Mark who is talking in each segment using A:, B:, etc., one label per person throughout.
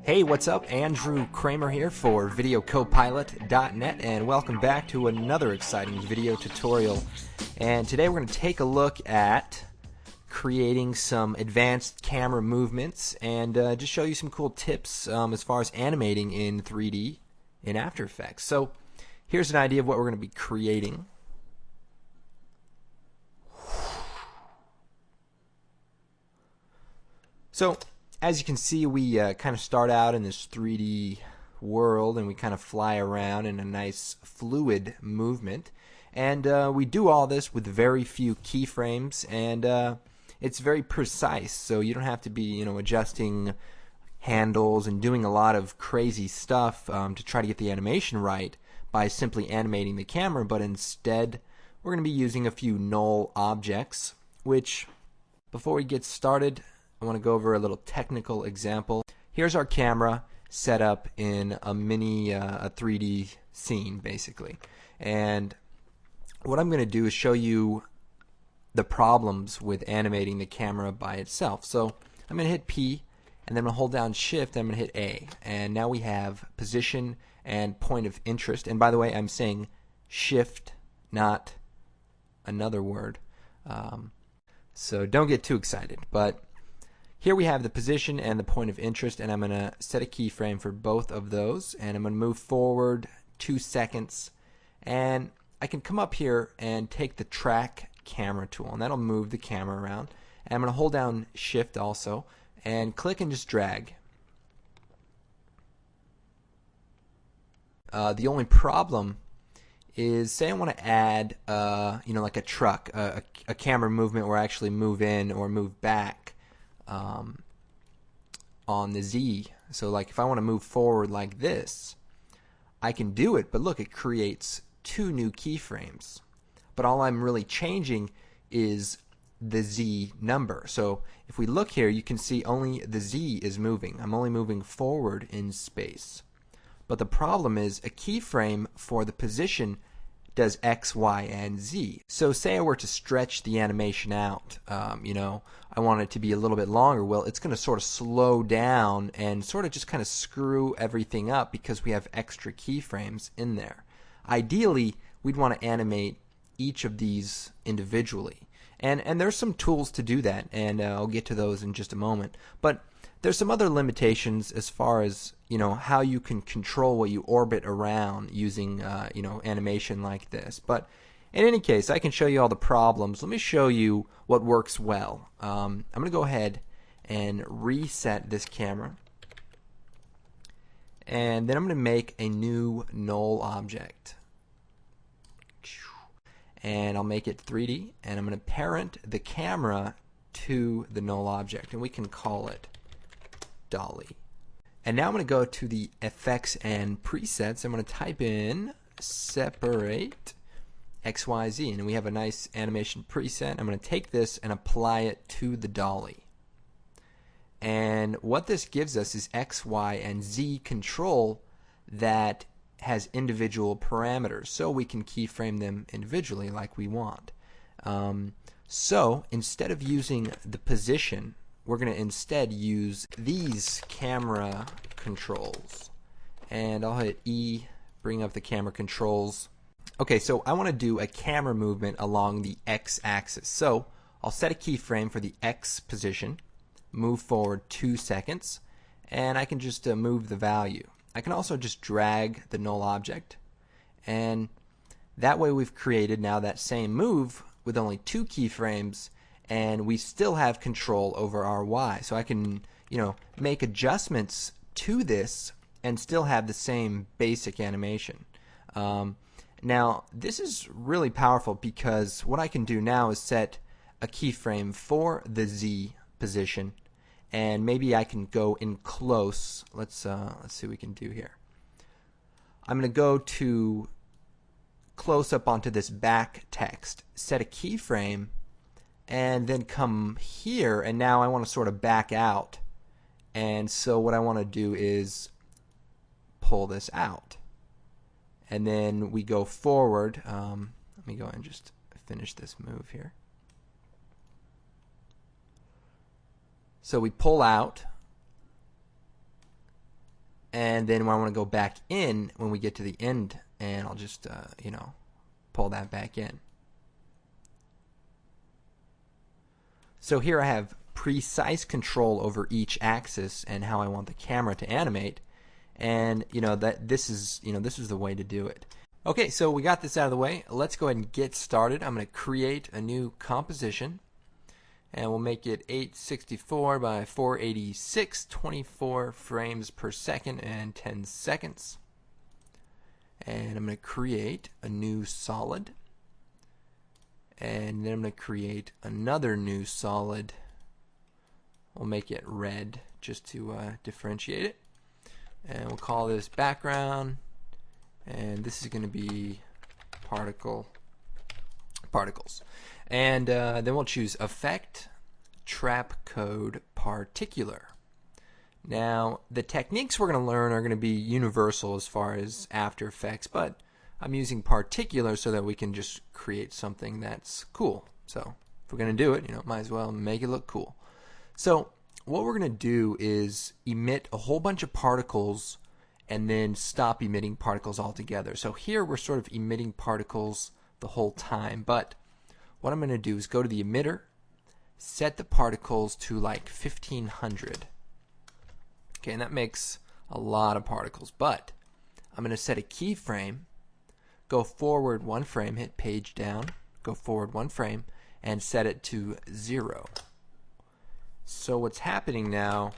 A: Hey, what's up? Andrew Kramer here for videocopilot.net, and welcome back to another exciting video tutorial. And today we're going to take a look at creating some advanced camera movements and just show you some cool tips as far as animating in 3D in After Effects. So here's an idea of what we're going to be creating. So as you can see, we kind of start out in this 3D world and we kind of fly around in a nice fluid movement, and we do all this with very few keyframes, and it's very precise, so you don't have to be adjusting handles and doing a lot of crazy stuff to try to get the animation right by simply animating the camera, but instead we're going to be using a few null objects, which, before we get started, I want to go over a little technical example. Here's our camera set up in a mini a 3D scene, basically. And what I'm going to do is show you the problems with animating the camera by itself. So I'm going to hit P, and then I'm going to hold down Shift, and I'm going to hit A. And now we have position and point of interest. And by the way, I'm saying Shift, not another word. So don't get too excited. But here we have the position and the point of interest, and I'm going to set a keyframe for both of those, and I'm going to move forward 2 seconds, and I can come up here and take the track camera tool, and that'll move the camera around. And I'm going to hold down Shift also and click and just drag. The only problem is, say I want to add like a truck, a camera movement where I actually move in or move back on the Z. So like if I want to move forward like this, I can do it, but look, it creates 2 new keyframes. But all I'm really changing is the Z number. So if we look here, you can see only the Z is moving. I'm only moving forward in space. But the problem is a keyframe for the position does X, Y, and Z. So say I were to stretch the animation out, I want it to be a little bit longer. Well, it's going to sort of slow down and sort of just kind of screw everything up because we have extra keyframes in there. Ideally, we'd want to animate each of these individually. And there's some tools to do that, and I'll get to those in just a moment. But there's some other limitations as far as how you can control what you orbit around using animation like this. But in any case, I can show you all the problems. Let me show you what works well. I'm going to go ahead and reset this camera, and then I'm going to make a new null object, and I'll make it 3D, and I'm going to parent the camera to the null object, and we can call it Dolly. And now I'm going to go to the effects and presets. I'm going to type in separate XYZ, and we have a nice animation preset. I'm going to take this and apply it to the dolly. And what this gives us is X, Y, and Z control that has individual parameters, so we can keyframe them individually like we want. So instead of using the position, we're going to instead use these camera controls. And I'll hit E, bring up the camera controls. Okay, so I want to do a camera movement along the X axis. So I'll set a keyframe for the X position, move forward 2 seconds, and I can just move the value. I can also just drag the null object, and that way we've created now that same move with only 2 keyframes, and we still have control over our Y. So I can, make adjustments to this and still have the same basic animation. Now, this is really powerful because what I can do now is set a keyframe for the Z position, and maybe I can go in close. Let's see what we can do here. I'm going to go to close up onto this back text, set a keyframe, and then come here, and now I want to sort of back out. And so what I want to do is pull this out. And then we go forward. Let me go and just finish this move here. So we pull out, and then I want to go back in when we get to the end, and I'll just pull that back in. So here I have precise control over each axis and how I want the camera to animate, and this is the way to do it. Okay, so we got this out of the way. Let's go ahead and get started. I'm going to create a new composition, and we'll make it 864 by 486, 24 frames per second and 10 seconds. And I'm going to create a new solid, and then I'm going to create another new solid. We'll make it red just to differentiate it, and we'll call this background, and this is going to be particles. And then we'll choose effect, trap code, particular. Now the techniques we're going to learn are going to be universal as far as After Effects, but I'm using particular so that we can just create something that's cool. So if we're going to do it, might as well make it look cool. So what we're going to do is emit a whole bunch of particles and then stop emitting particles altogether. So here we're sort of emitting particles the whole time, but what I'm going to do is go to the emitter, set the particles to like 1500. Okay, and that makes a lot of particles, but I'm going to set a keyframe, go forward one frame, hit page down, go forward one frame, and set it to 0. So what's happening now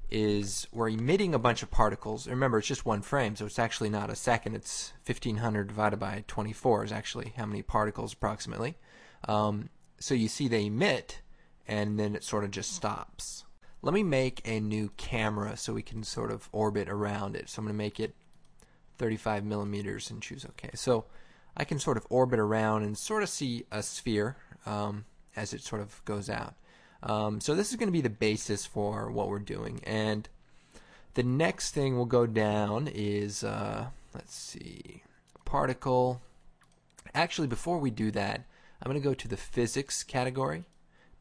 A: is we're emitting a bunch of particles. Remember, it's just one frame, so it's actually not a second. It's 1500 divided by 24 is actually how many particles approximately. So you see they emit, and then it sort of just stops. Let me make a new camera so we can sort of orbit around it. So I'm going to make it 35 millimeters and choose OK. So I can sort of orbit around and sort of see a sphere as it sort of goes out. So this is going to be the basis for what we're doing, and the next thing we'll go down is let's see, particle. Actually, before we do that, I'm going to go to the physics category,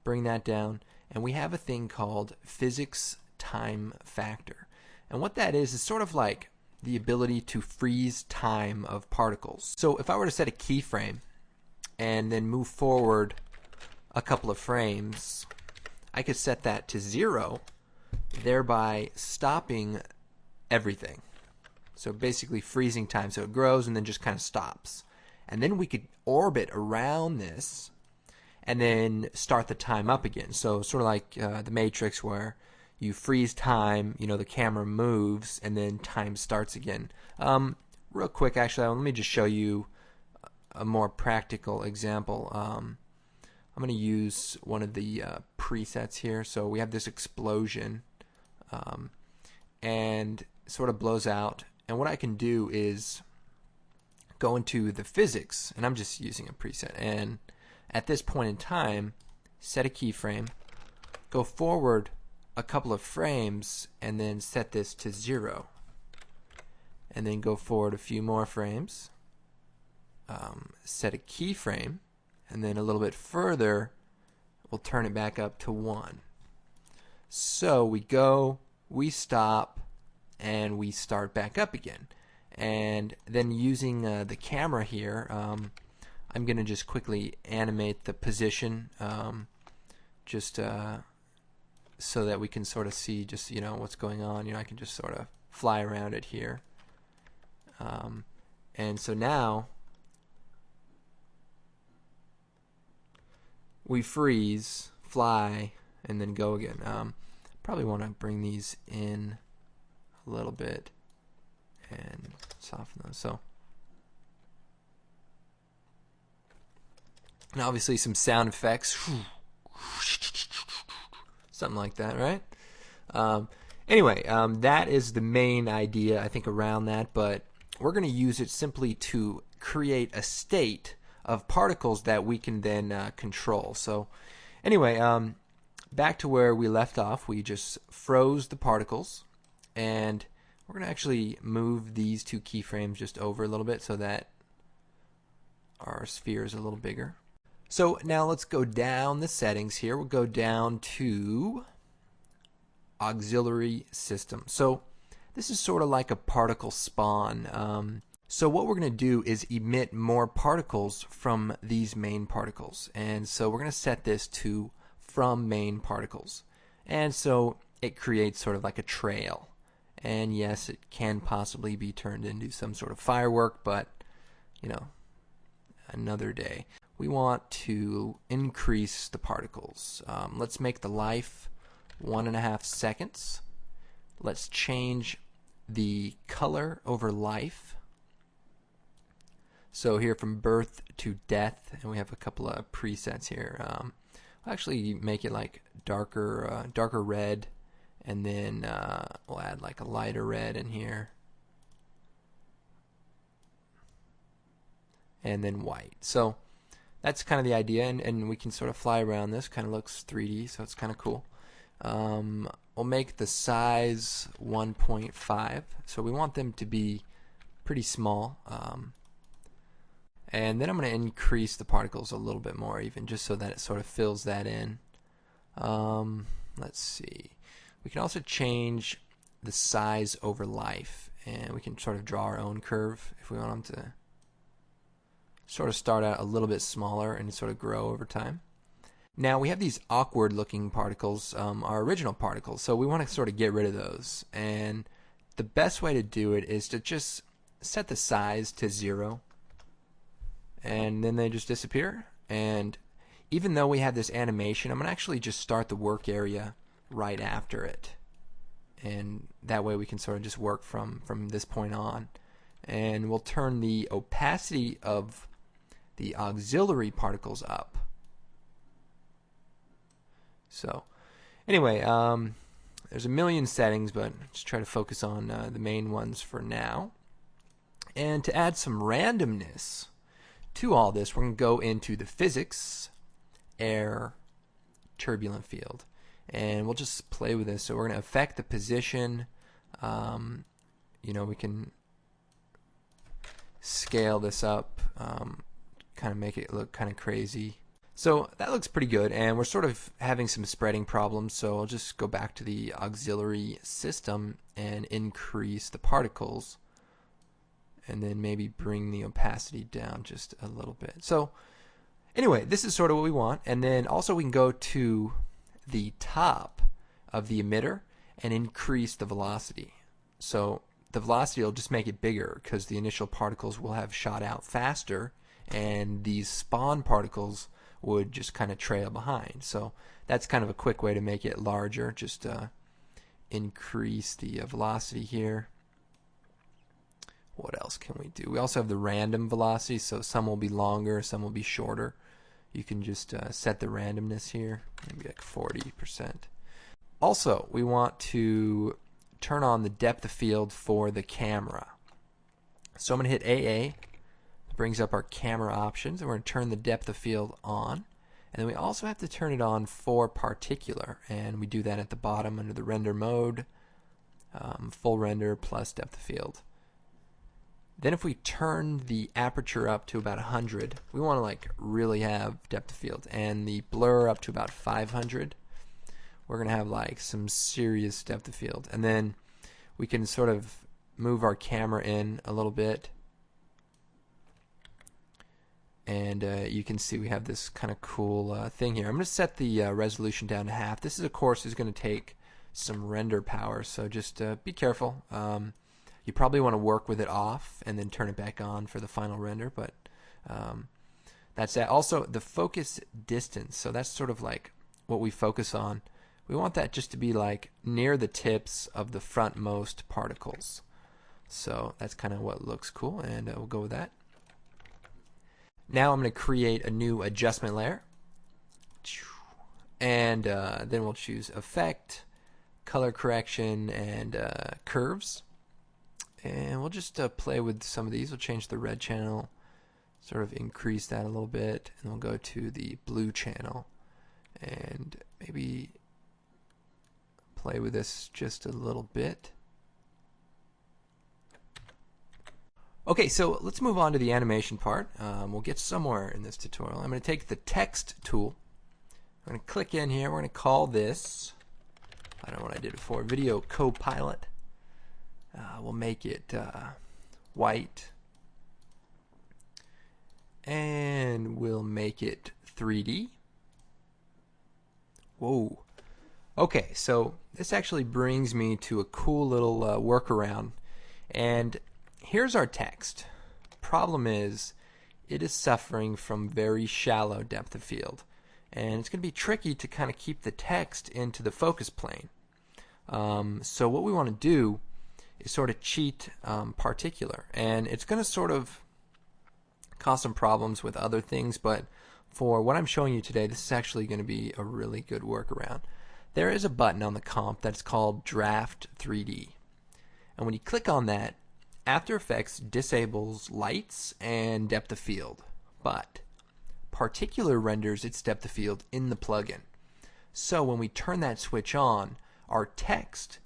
A: bring that down, and we have a thing called physics time factor. And what that is sort of like the ability to freeze time of particles. So if I were to set a keyframe and then move forward a couple of frames, I could set that to 0, thereby stopping everything. So basically freezing time. So it grows and then just kind of stops. And then we could orbit around this and then start the time up again. So sort of like the Matrix, where you freeze time, the camera moves, and then time starts again. Real quick, actually, let me just show you a more practical example. I'm going to use one of the presets here. So we have this explosion, and it sort of blows out. And what I can do is go into the physics, and I'm just using a preset. And at this point in time, set a keyframe, go forward a couple of frames, and then set this to 0. And then go forward a few more frames, set a keyframe, and then a little bit further, we'll turn it back up to 1. So we go, we stop, and we start back up again. And then using the camera here, I'm going to just quickly animate the position, just so that we can sort of see just what's going on. I can just sort of fly around it here. And so now we freeze, fly, and then go again. Probably want to bring these in a little bit and soften those. So, and obviously some sound effects, something like that, right? Anyway, that is the main idea, I think, around that, but we're going to use it simply to create a state of particles that we can then control. So anyway, back to where we left off, we just froze the particles, and we're going to actually move these two keyframes just over a little bit so that our sphere is a little bigger. So now let's go down the settings here. We'll go down to auxiliary system. So this is sort of like a particle spawn. So what we're going to do is emit more particles from these main particles. And so we're going to set this to from main particles. And so it creates sort of like a trail. And yes, it can possibly be turned into some sort of firework, but, you know, another day. We want to increase the particles. Let's make the life 1.5 seconds. Let's change the color over life. So here from birth to death, and we have a couple of presets here. I'll actually make it like darker red, and then we'll add like a lighter red in here, and then white. So that's kind of the idea, and we can sort of fly around this. Kind of looks 3D, so it's kind of cool. We'll make the size 1.5, so we want them to be pretty small. And then I'm going to increase the particles a little bit more, even just so that it sort of fills that in. Let's see. We can also change the size over life, and we can sort of draw our own curve if we want them to sort of start out a little bit smaller and sort of grow over time. Now we have these awkward looking particles, our original particles, so we want to sort of get rid of those. And the best way to do it is to just set the size to 0. And then they just disappear. And even though we have this animation, I'm going to actually just start the work area right after it. And that way we can sort of just work from this point on. And we'll turn the opacity of the auxiliary particles up. So anyway, there's a million settings, but just try to focus on the main ones for now. And to add some randomness to all this, we're going to go into the physics, air, turbulent field, and we'll just play with this. So we're going to affect the position. You know, we can scale this up, kind of make it look kind of crazy. So that looks pretty good, and we're sort of having some spreading problems, so I'll just go back to the auxiliary system and increase the particles, and then maybe bring the opacity down just a little bit. So anyway, this is sort of what we want. And then also we can go to the top of the emitter and increase the velocity. So the velocity will just make it bigger because the initial particles will have shot out faster, and these spawn particles would just kind of trail behind. So that's kind of a quick way to make it larger. Just increase the velocity here. What else can we do? We also have the random velocity, so some will be longer, some will be shorter. You can just set the randomness here, maybe like 40%. Also, we want to turn on the depth of field for the camera. So I'm going to hit AA. It brings up our camera options, and we're going to turn the depth of field on. And then we also have to turn it on for particular, and we do that at the bottom under the render mode, full render plus depth of field. Then if we turn the aperture up to about 100, we want to like really have depth of field, and the blur up to about 500. We're going to have like some serious depth of field. And then we can sort of move our camera in a little bit, and you can see we have this kind of cool thing here. I'm going to set the resolution down to half. This is, of course, is going to take some render power, so just be careful. You probably want to work with it off and then turn it back on for the final render, but that's that. Also, the focus distance, so that's sort of like what we focus on. We want that just to be like near the tips of the frontmost particles. So that's kind of what looks cool, and we'll go with that. Now I'm going to create a new adjustment layer, and then we'll choose Effect, Color Correction, and Curves. And we'll just play with some of these. We'll change the red channel, sort of increase that a little bit, and we'll go to the blue channel and maybe play with this just a little bit. Okay, so let's move on to the animation part. We'll get somewhere in this tutorial. I'm going to take the text tool. I'm going to click in here. We're going to call this, I don't know what I did before, videocopilot. we'll make it white, and we'll make it 3D. Whoa. Okay, so this actually brings me to a cool little workaround, and here's our text. Problem is, it is suffering from very shallow depth of field, and it's going to be tricky to kind of keep the text into the focus plane. So what we want to do is sort of cheat particular, and it's going to sort of cause some problems with other things, but for what I'm showing you today, this is actually going to be a really good workaround. There is a button on the comp that's called Draft 3D, and when you click on that, After Effects disables lights and depth of field, but particular renders its depth of field in the plugin. So when we turn that switch on, our text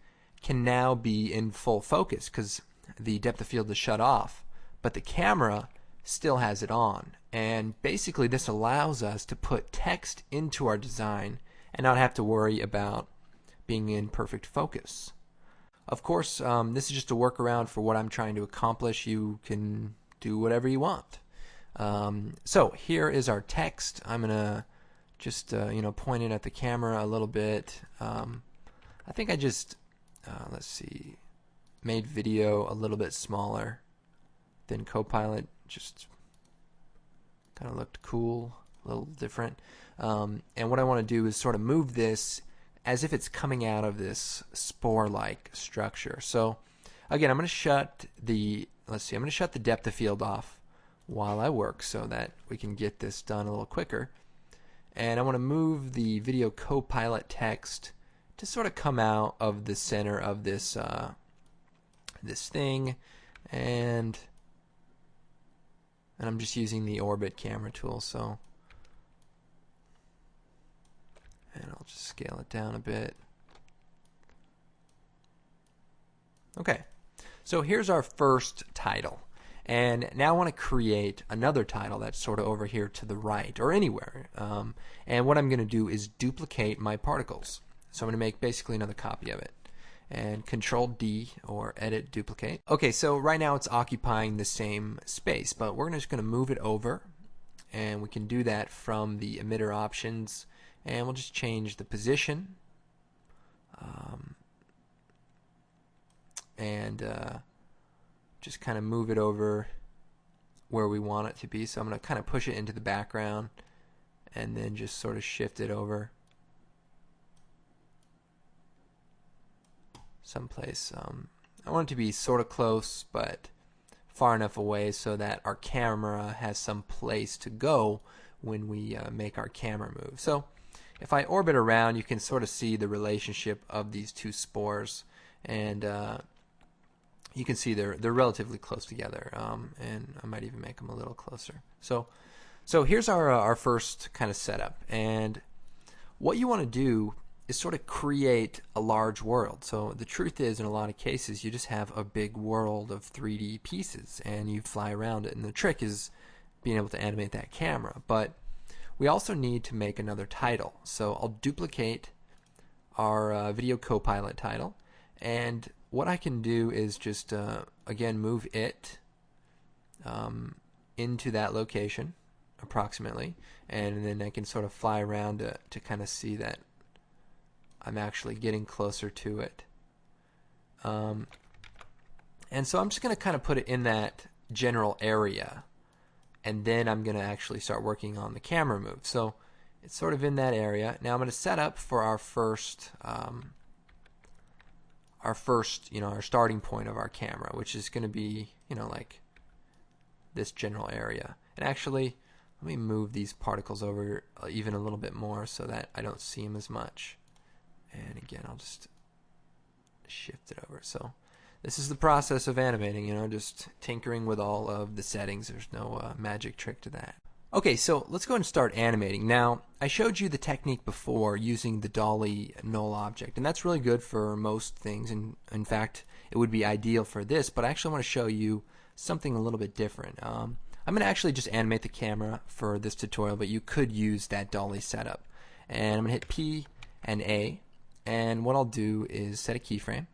A: can now be in full focus because the depth of field is shut off, but the camera still has it on. And basically this allows us to put text into our design and not have to worry about being in perfect focus. Of course, this is just a workaround for what I'm trying to accomplish. You can do whatever you want. So here is our text. I'm gonna just point it at the camera a little bit. I think I just let's see, made video a little bit smaller than Copilot. Just kind of looked cool, a little different. And what I want to do is sort of move this as if it's coming out of this spore-like structure. So again, I'm going to shut the depth of field off while I work so that we can get this done a little quicker. And I want to move the video copilot text to sort of come out of the center of this this thing, and I'm just using the orbit camera tool, so, and I'll just scale it down a bit. Okay, so here's our first title, and now I want to create another title that's sort of over here to the right or anywhere, and what I'm going to do is duplicate my particles. So I'm going to make basically another copy of it, and Control D or Edit Duplicate. Okay, so right now it's occupying the same space, but we're just going to move it over, and we can do that from the emitter options, and we'll just change the position, and just kind of move it over where we want it to be. So I'm going to kind of push it into the background and then just sort of shift it over someplace. I want it to be sort of close but far enough away so that our camera has some place to go when we make our camera move. So if I orbit around, you can sort of see the relationship of these two spores, and you can see they're relatively close together, and I might even make them a little closer. So here's our first kind of setup, and what you want to do is sort of create a large world. So the truth is, in a lot of cases, you just have a big world of 3D pieces and you fly around it, and the trick is being able to animate that camera. But we also need to make another title. So I'll duplicate our video copilot title, and what I can do is just again move it into that location approximately, and then I can sort of fly around to kind of see that I'm actually getting closer to it. And so I'm just going to kind of put it in that general area, and then I'm going to actually start working on the camera move. So it's sort of in that area. Now I'm going to set up for our first, our starting point of our camera, which is going to be, like this general area. And actually, let me move these particles over even a little bit more so that I don't see them as much. And again, I'll just shift it over. So this is the process of animating, just tinkering with all of the settings. There's no magic trick to that. Okay, so let's go ahead and start animating. Now, I showed you the technique before using the dolly null object, and that's really good for most things, and in fact, it would be ideal for this, but I actually want to show you something a little bit different. I'm going to actually just animate the camera for this tutorial, but you could use that dolly setup. And I'm going to hit P and A, and what I'll do is set a keyframe,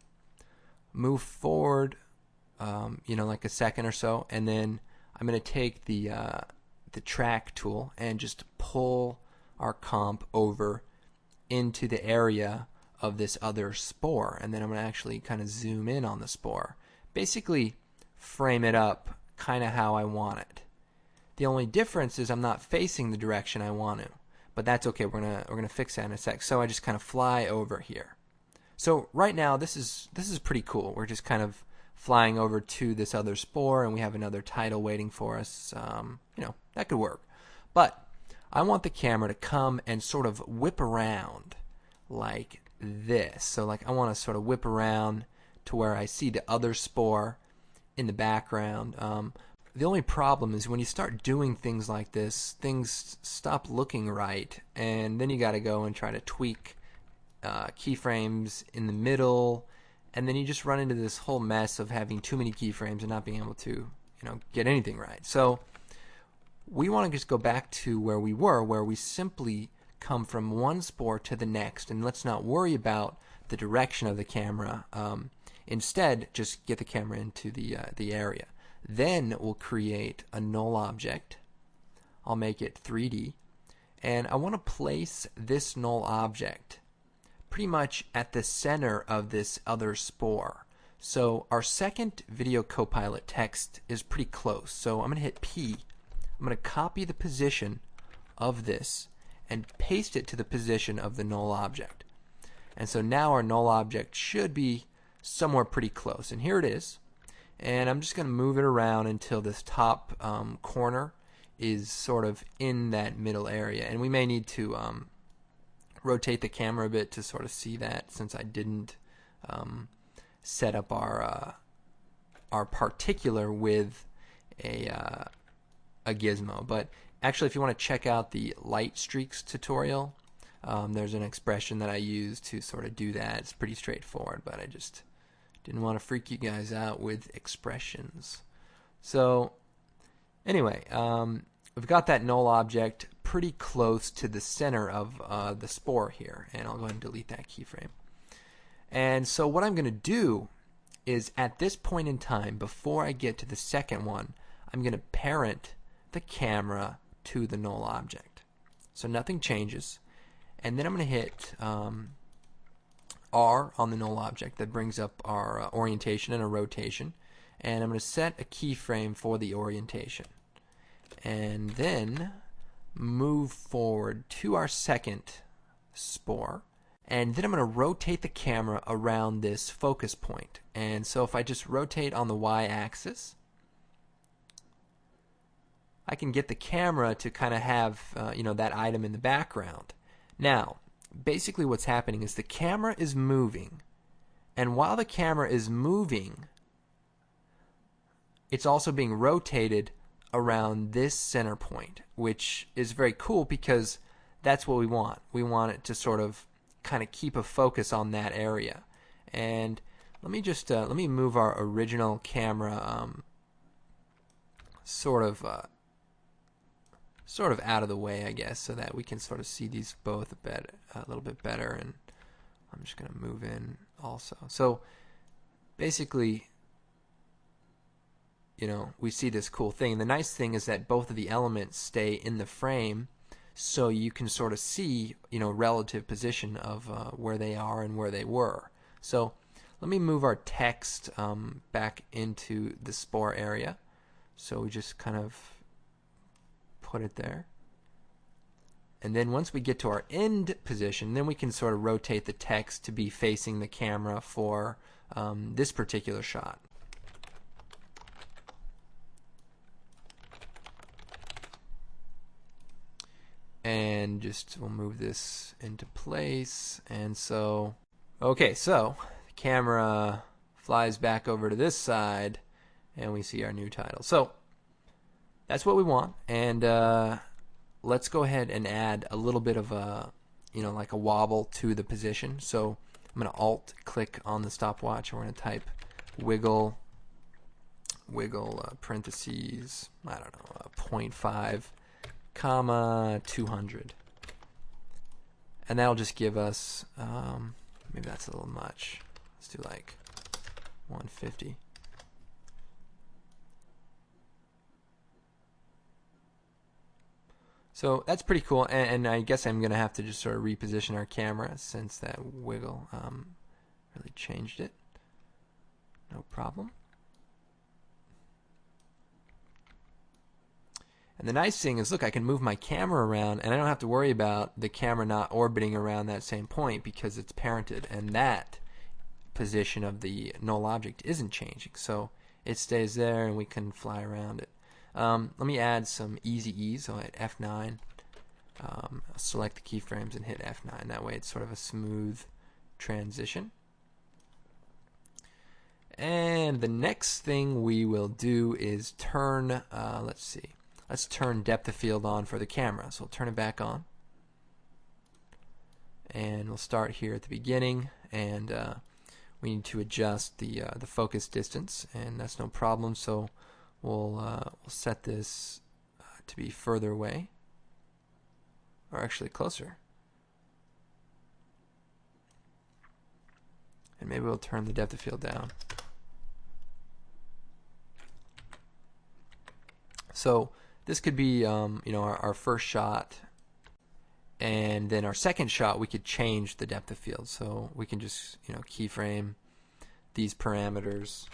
A: move forward like a second or so, and then I'm going to take the track tool and just pull our comp over into the area of this other spore, and then I'm going to actually kind of zoom in on the spore. Basically frame it up kind of how I want it. The only difference is I'm not facing the direction I want to, but that's okay. We're gonna fix that in a sec. So I just kind of fly over here. So right now this is pretty cool. We're just kind of flying over to this other spore, and we have another title waiting for us. That could work. But I want the camera to come and sort of whip around like this. So like I want to sort of whip around to where I see the other spore in the background. The only problem is when you start doing things like this, things stop looking right, and then you got to go and try to tweak keyframes in the middle, and then you just run into this whole mess of having too many keyframes and not being able to get anything right. So we want to just go back to where we were, where we simply come from one spore to the next, and let's not worry about the direction of the camera. Instead, just get the camera into the area. Then we'll create a null object. I'll make it 3D, and I want to place this null object pretty much at the center of this other spore. So our second video copilot text is pretty close. So I'm going to hit P. I'm going to copy the position of this and paste it to the position of the null object. And so now our null object should be somewhere pretty close. And here it is. And I'm just going to move it around until this top corner is sort of in that middle area. And we may need to rotate the camera a bit to sort of see that, since I didn't set up our particular with a gizmo. But actually, if you want to check out the light streaks tutorial, there's an expression that I use to sort of do that. It's pretty straightforward, but I just didn't want to freak you guys out with expressions. So anyway, we've got that null object pretty close to the center of the spore here, and I'll go ahead and delete that keyframe. And so what I'm going to do is, at this point in time, before I get to the second one, I'm going to parent the camera to the null object. So nothing changes. And then I'm going to hit R on the null object. That brings up our orientation and a rotation. And I'm going to set a keyframe for the orientation. And then move forward to our second spore. And then I'm going to rotate the camera around this focus point. And so if I just rotate on the y-axis, I can get the camera to kind of have that item in the background. Now, basically what's happening is the camera is moving, and while the camera is moving, it's also being rotated around this center point, which is very cool because that's what we want. We want it to sort of kind of keep a focus on that area. And let me just let me move our original camera sort of out of the way, I guess, so that we can sort of see these both a little bit better. And I'm just going to move in also. So basically, we see this cool thing. And the nice thing is that both of the elements stay in the frame, so you can sort of see, relative position of where they are and where they were. So let me move our text back into the spore area. So we just kind of put it there. And then once we get to our end position, then we can sort of rotate the text to be facing the camera for this particular shot. And we'll move this into place. And so, okay, so the camera flies back over to this side, and we see our new title. So that's what we want. And let's go ahead and add a little bit of a, like a wobble to the position. So I'm going to Alt click on the stopwatch, and we're going to type wiggle parentheses, I don't know, 0.5 comma 200, and that'll just give us maybe that's a little much. Let's do like 150. So that's pretty cool, and I guess I'm going to have to just sort of reposition our camera since that wiggle really changed it. No problem. And the nice thing is, look, I can move my camera around, and I don't have to worry about the camera not orbiting around that same point because it's parented, and that position of the null object isn't changing. So it stays there, and we can fly around it. Let me add some easy ease. So I'll hit F9. I'll select the keyframes and hit F9. That way it's sort of a smooth transition. And the next thing we will do is turn, let's turn depth of field on for the camera. So we'll turn it back on. And we'll start here at the beginning, and we need to adjust the focus distance, and that's no problem. So we'll set this to be further away, or actually closer. And maybe we'll turn the depth of field down. So this could be our first shot, and then our second shot we could change the depth of field. So we can just keyframe these parameters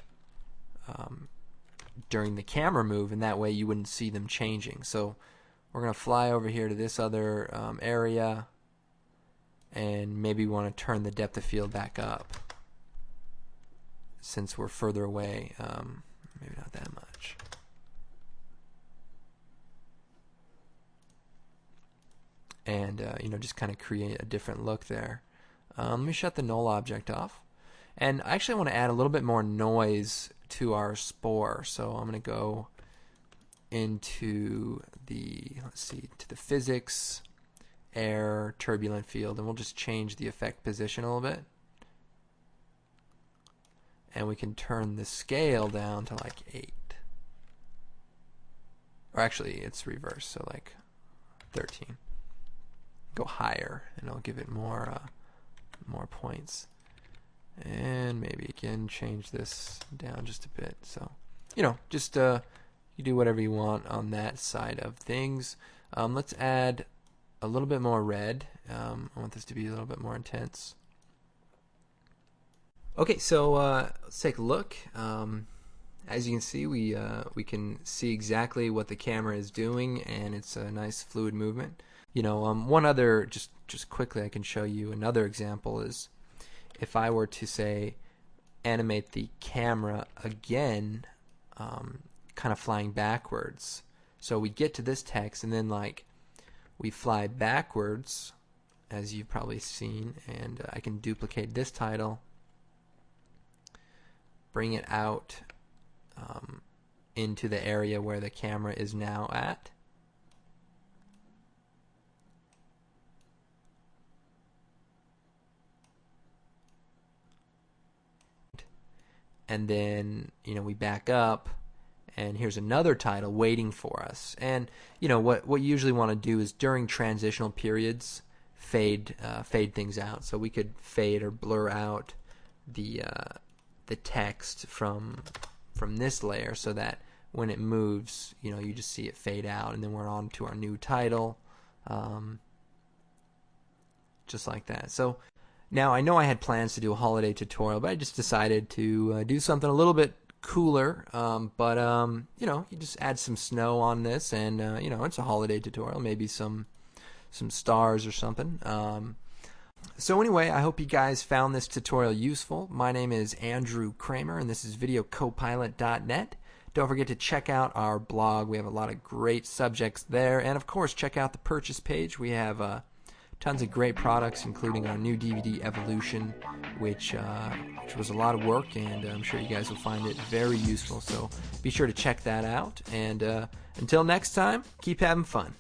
A: during the camera move, and that way you wouldn't see them changing. So we're going to fly over here to this other area, and maybe we want to turn the depth of field back up since we're further away. Maybe not that much. And just kind of create a different look there. Let me shut the null object off, and I actually want to add a little bit more noise to our spore. So I'm going to go into the to the physics, air, turbulent field, and we'll just change the effect position a little bit, and we can turn the scale down to like 8, or actually it's reverse, so like 13. Go higher, and I'll give it more points, and maybe again change this down just a bit. So just you do whatever you want on that side of things. Let's add a little bit more red. I want this to be a little bit more intense. Okay, so let's take a look. As you can see, we can see exactly what the camera is doing, and it's a nice fluid movement. One other, just quickly, I can show you another example is if I were to say animate the camera again, kind of flying backwards. So we get to this text, and then we fly backwards, as you've probably seen, and I can duplicate this title, bring it out into the area where the camera is now at. And then we back up, and here's another title waiting for us. And what you usually want to do is during transitional periods fade things out. So we could fade or blur out the text from this layer so that when it moves, you just see it fade out, and then we're on to our new title, just like that. So now, I know I had plans to do a holiday tutorial, but I just decided to do something a little bit cooler. You just add some snow on this, and it's a holiday tutorial. Maybe some stars or something. So anyway, I hope you guys found this tutorial useful. My name is Andrew Kramer, and this is videocopilot.net. Don't forget to check out our blog. We have a lot of great subjects there, and of course, check out the purchase page. We have tons of great products, including our new DVD Evolution, which was a lot of work, and I'm sure you guys will find it very useful. So be sure to check that out. And until next time, keep having fun.